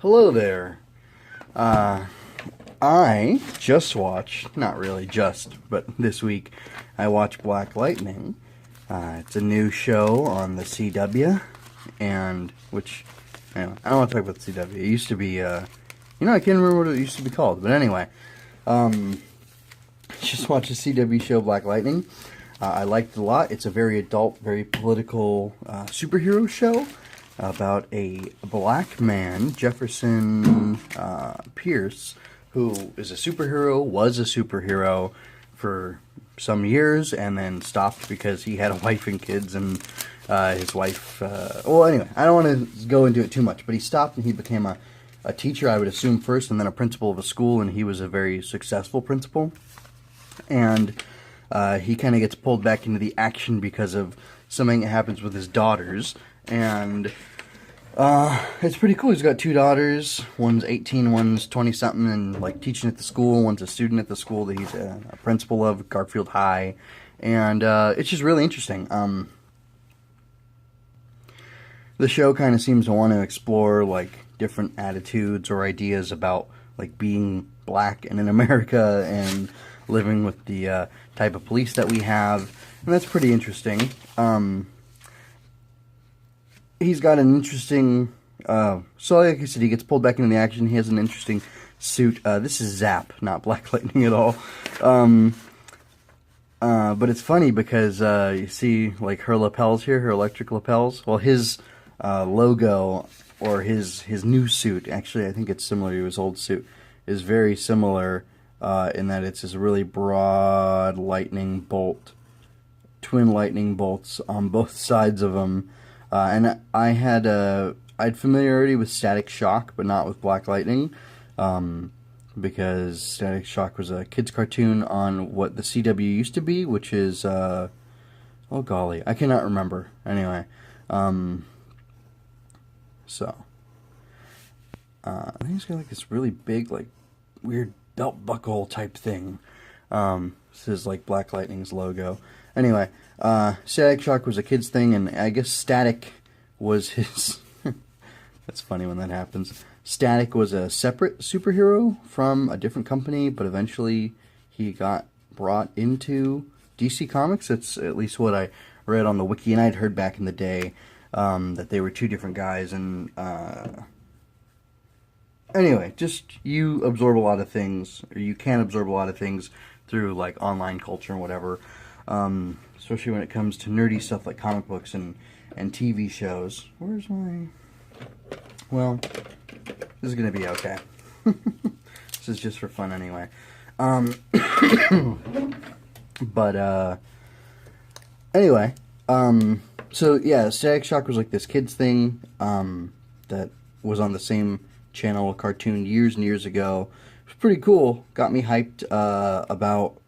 Hello there. I just watched, not really just, but this week I watched Black Lightning. It's a new show on the CW, and anyway, I don't want to talk about the CW. It used to be, I can't remember what it used to be called, but anyway, just watched the CW show Black Lightning. I liked it a lot. It's a very adult, very political superhero show about a black man, Jefferson Pierce, who is a superhero, was a superhero for some years, and then stopped because he had a wife and kids, and his wife, anyway, I don't want to go into it too much, but he stopped and he became a teacher, I would assume first, and then a principal of a school, and he was a very successful principal, and he kind of gets pulled back into the action because of something that happens with his daughters, and it's pretty cool. He's got two daughters. One's 18, one's 20-something, and like teaching at the school. One's a student at the school that he's a principal of, Garfield High, and it's just really interesting. The show kind of seems to want to explore like different attitudes or ideas about like being black and in America and living with the type of police that we have, and that's pretty interesting. He's got an interesting, so like I said, he gets pulled back into the action. He has an interesting suit. This is Zap, not Black Lightning at all. But it's funny because you see like her lapels here, her electric lapels. Well, his logo, or his new suit, actually I think it's similar to his old suit, is very similar in that it's this really broad lightning bolt, twin lightning bolts on both sides of him. And I had familiarity with Static Shock, but not with Black Lightning, because Static Shock was a kids' cartoon on what the CW used to be, which is, oh golly, I cannot remember. Anyway, I think he's got like this really big, like, weird belt buckle type thing. This is like Black Lightning's logo. Anyway, Static Shock was a kid's thing, and I guess Static was his... That's funny when that happens. Static was a separate superhero from a different company, but eventually he got brought into DC Comics. That's at least what I read on the wiki, and I'd heard back in the day that they were two different guys, and... Anyway, just you absorb a lot of things, or you can absorb a lot of things through like online culture and whatever. Especially when it comes to nerdy stuff like comic books and TV shows. Where's my... Well, this is going to be okay. This is just for fun anyway. Anyway, so yeah, Static Shock was like this kid's thing that was on the same channel, cartoon, years and years ago. It was pretty cool. Got me hyped about...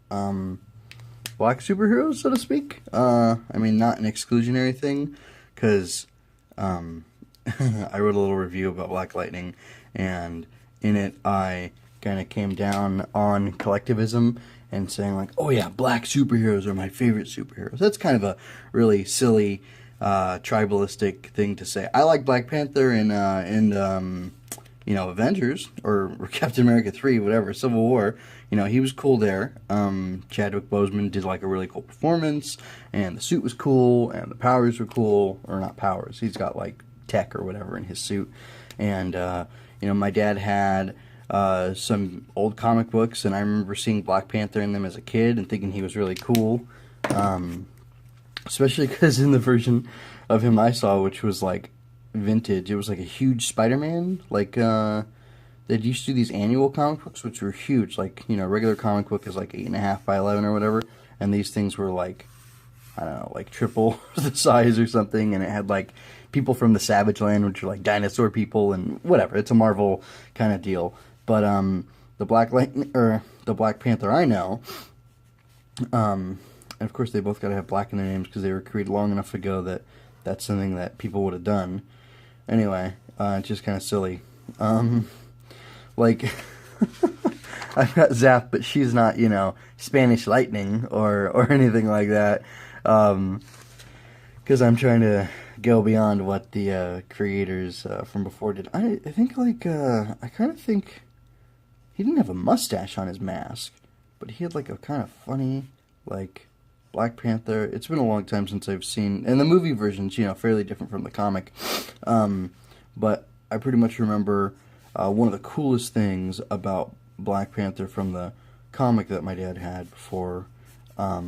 black superheroes, so to speak. I mean, not an exclusionary thing, because I wrote a little review about Black Lightning, and in it I kind of came down on collectivism and saying like, oh yeah, black superheroes are my favorite superheroes. That's kind of a really silly tribalistic thing to say. I like Black Panther and Avengers, or Captain America 3, whatever, Civil War. He was cool there. Chadwick Boseman did like a really cool performance, and the suit was cool, and the powers were cool, or not powers, he's got like tech or whatever in his suit. And, my dad had some old comic books, and I remember seeing Black Panther in them as a kid and thinking he was really cool. Especially because in the version of him I saw, which was like vintage, it was like a huge Spider-Man, like, they used to do these annual comic books, which were huge. Like, regular comic book is like 8.5 by 11 or whatever. And these things were like, I don't know, like triple the size or something. And it had like people from the Savage Land, which are like dinosaur people and whatever. It's a Marvel kind of deal. But the Black Panther I know, and of course they both got to have black in their names because they were created long enough ago that that's something that people would have done. Anyway, it's just kind of silly. Like, I've got Zap, but she's not, Spanish Lightning or anything like that. Because I'm trying to go beyond what the creators from before did. I think like I kind of think he didn't have a mustache on his mask, but he had like a kind of funny like Black Panther. It's been a long time since I've seen, and the movie version's fairly different from the comic, but I pretty much remember one of the coolest things about Black Panther from the comic that my dad had before, or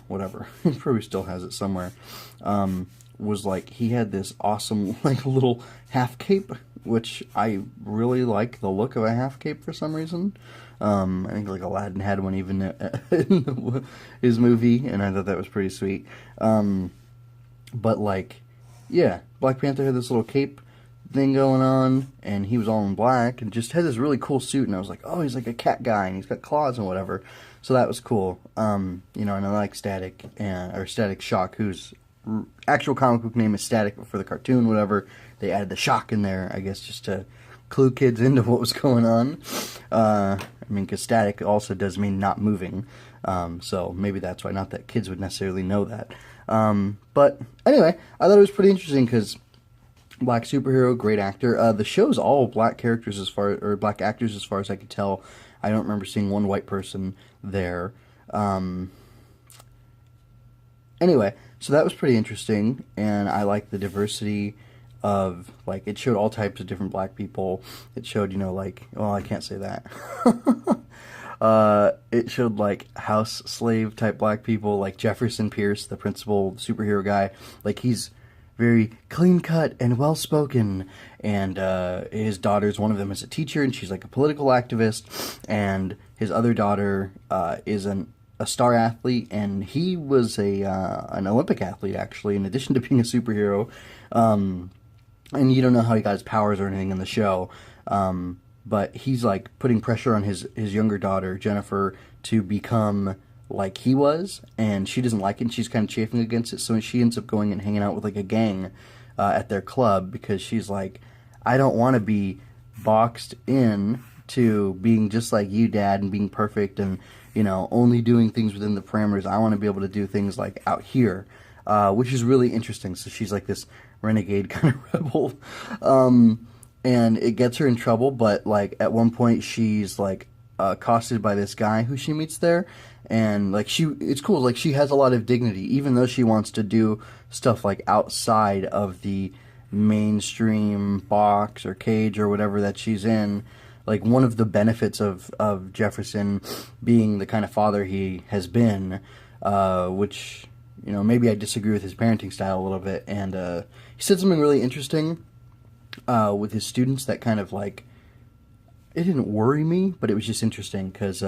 whatever, he probably still has it somewhere, was like he had this awesome like little half cape, which I really like the look of a half cape for some reason. I think like Aladdin had one even in his movie, and I thought that was pretty sweet. But like, yeah, Black Panther had this little cape thing going on, and he was all in black, and just had this really cool suit, and I was like, oh, he's like a cat guy, and he's got claws and whatever, so that was cool. And I like Static, or Static Shock, whose actual comic book name is Static, but for the cartoon, whatever, they added the shock in there, I guess, just to clue kids into what was going on. I mean, because static also does mean not moving, so maybe that's why, not that kids would necessarily know that. But anyway, I thought it was pretty interesting, because black superhero, great actor. The show's all black characters or black actors as far as I could tell. I don't remember seeing one white person there. Anyway, so that was pretty interesting, and I like the diversity of, like, it showed all types of different black people. It showed, like, well, I can't say that. It showed, like, house slave type black people, like Jefferson Pierce, the principal superhero guy. Like, he's very clean-cut and well-spoken, and his daughter's, one of them is a teacher, and she's, like, a political activist, and his other daughter is a star athlete, and he was an Olympic athlete, actually, in addition to being a superhero. And you don't know how he got his powers or anything in the show, but he's, like, putting pressure on his younger daughter, Jennifer, to become like he was, and she doesn't like it, and she's kind of chafing against it, so she ends up going and hanging out with, like, a gang at their club, because she's like, I don't want to be boxed in to being just like you, Dad, and being perfect, and, only doing things within the parameters. I want to be able to do things, like, out here, which is really interesting. So she's like this renegade kind of rebel, and it gets her in trouble, but, like, at one point she's, like, accosted by this guy who she meets there, and, like, it's cool, like, she has a lot of dignity, even though she wants to do stuff, like, outside of the mainstream box or cage or whatever that she's in. Like, one of the benefits of Jefferson being the kind of father he has been, which, maybe I disagree with his parenting style a little bit, and he said something really interesting with his students that kind of, like, it didn't worry me, but it was just interesting, because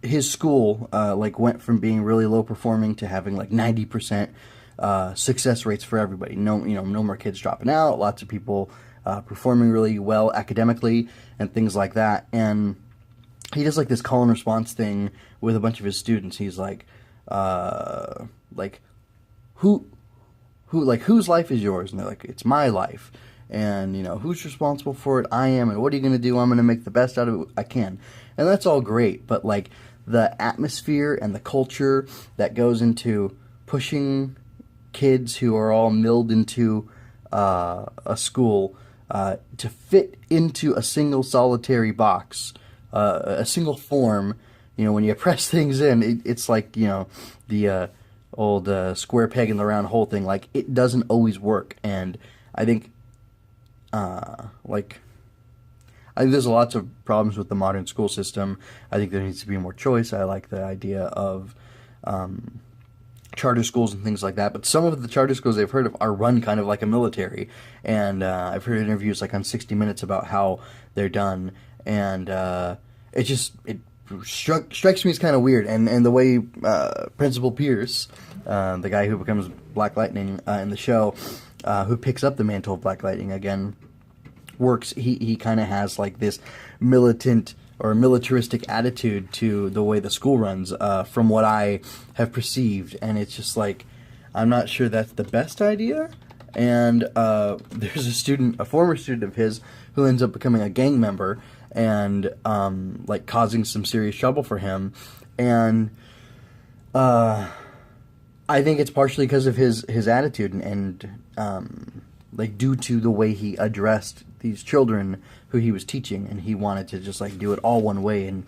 his school, like, went from being really low performing to having, like, 90% success rates for everybody. No more kids dropping out, lots of people performing really well academically, and things like that. And he does, like, this call and response thing with a bunch of his students. He's like, whose life is yours? And they're like, it's my life. And, who's responsible for it? I am. And what are you going to do? I'm going to make the best out of it I can. And that's all great. But, like, the atmosphere and the culture that goes into pushing kids who are all milled into a school to fit into a single solitary box, a single form. When you press things in, it's like, the old square peg in the round hole thing. Like, it doesn't always work. And I think, I think there's lots of problems with the modern school system. I think there needs to be more choice. I like the idea of charter schools and things like that. But some of the charter schools I've heard of are run kind of like a military. And I've heard interviews, like, on 60 Minutes about how they're done. And it strikes me as kind of weird. And the way Principal Pierce, the guy who becomes Black Lightning in the show, who picks up the mantle of Black Lightning again, works, he kind of has, like, this militant or militaristic attitude to the way the school runs, from what I have perceived, and it's just like, I'm not sure that's the best idea. And there's a former student of his, who ends up becoming a gang member, and like, causing some serious trouble for him. And I I think it's partially because of his attitude and like due to the way he addressed these children who he was teaching, and he wanted to just like do it all one way. And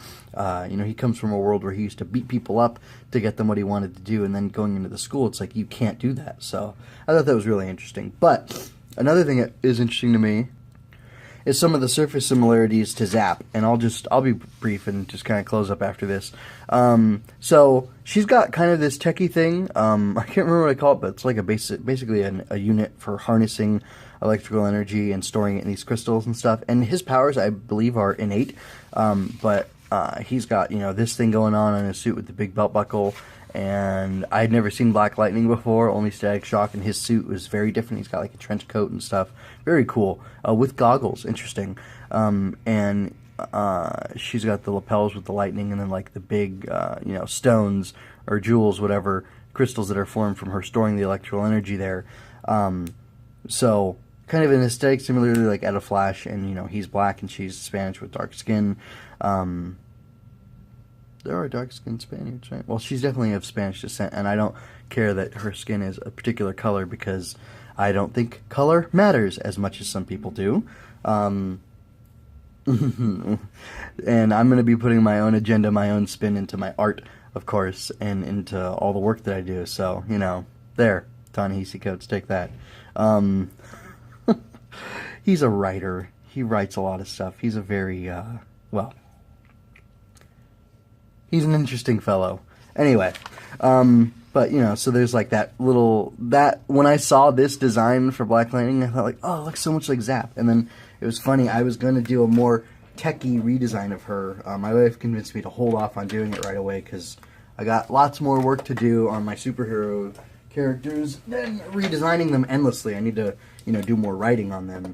you know, he comes from a world where he used to beat people up to get them what he wanted to do, and then going into the school, it's like you can't do that. So I thought that was really interesting. But another thing that is interesting to me is some of the surface similarities to Zap, and I'll be brief and just kind of close up after this. So she's got kind of this techie thing. I can't remember what I call it, but it's like basically a unit for harnessing electrical energy and storing it in these crystals and stuff. And his powers, I believe, are innate. But he's got, you know, this thing going on in his suit with the big belt buckle. And I had never seen Black Lightning before, only Static Shock, and his suit was very different. He's got like a trench coat and stuff. Very cool. With goggles, interesting. And she's got the lapels with the lightning, and then like the big, you know, stones or jewels, whatever, crystals that are formed from her storing the electrical energy there. So kind of an aesthetic similarly like Etta Flash, and you know, he's black and she's Spanish with dark skin. There are dark-skinned Spaniards, right? Well, she's definitely of Spanish descent, and I don't care that her skin is a particular color because I don't think color matters as much as some people do. And I'm going to be putting my own agenda, my own spin into my art, of course, and into all the work that I do. So, you know, there, Ta-Nehisi Coates, take that. He's a writer. He writes a lot of stuff. He's a very, well... he's an interesting fellow. Anyway, but, you know, so there's like that when I saw this design for Black Lightning, I thought like, oh, it looks so much like Zap. And then it was funny, I was going to do a more techie redesign of her. My wife convinced me to hold off on doing it right away because I got lots more work to do on my superhero characters than redesigning them endlessly. I need to, you know, do more writing on them.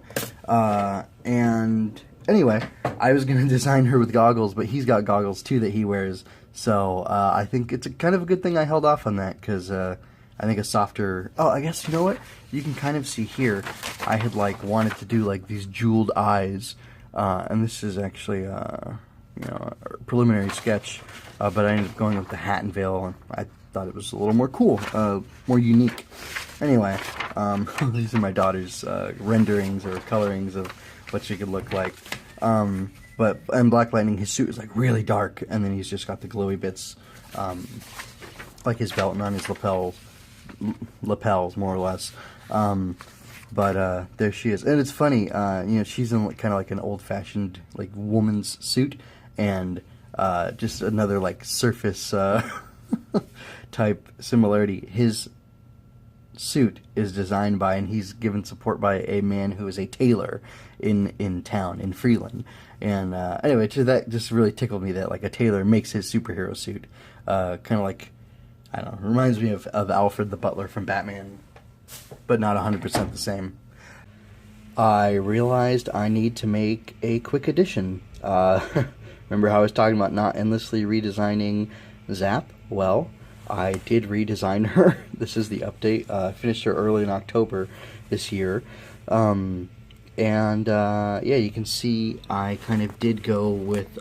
And... anyway, I was going to design her with goggles, but he's got goggles too that he wears, so I think it's kind of a good thing I held off on that, because I think a softer... oh, I guess, you know what? You can kind of see here, I had like wanted to do like these jeweled eyes, and this is actually you know, a preliminary sketch, but I ended up going with the hat and veil, and I thought it was a little more cool, more unique. Anyway, these are my daughter's renderings or colorings of what she could look like. But in Black Lightning, his suit is like really dark, and then he's just got the glowy bits, like his belt and on his lapels, more or less. But there she is, and it's funny. You know, she's in kind of like an old-fashioned like woman's suit, and just another like surface type similarity. His suit is designed by, and he's given support by, a man who is a tailor in town in Freeland. And anyway, that just really tickled me that like a tailor makes his superhero suit. Kind of like, I don't know, reminds me of Alfred the Butler from Batman, but not 100% the same. I realized I need to make a quick addition. Remember how I was talking about not endlessly redesigning Zap? Well, I did redesign her. This is the update. I finished her early in October this year. Yeah, you can see I kind of did go with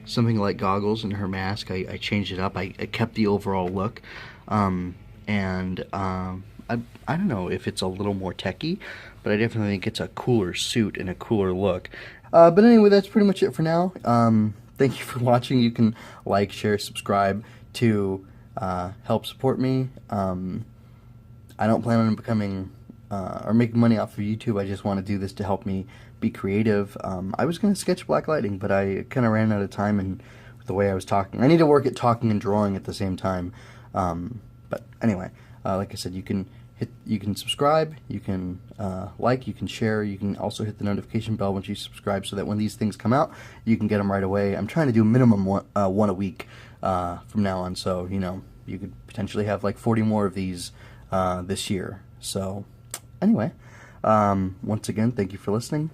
something like goggles and her mask. I changed it up. I kept the overall look. I don't know if it's a little more techy, but I definitely think it's a cooler suit and a cooler look. But anyway, that's pretty much it for now. Thank you for watching. You can like, share, subscribe to help support me. I don't plan on becoming or making money off of YouTube. I just want to do this to help me be creative. I was going to sketch Black Lightning, but I kind of ran out of time, and with the way I was talking, I need to work at talking and drawing at the same time. But anyway, like I said, you can subscribe, you can like, you can share, you can also hit the notification bell once you subscribe, so that when these things come out, you can get them right away. I'm trying to do minimum one a week from now on, so you know, you could potentially have like 40 more of these this year. So anyway, once again, thank you for listening.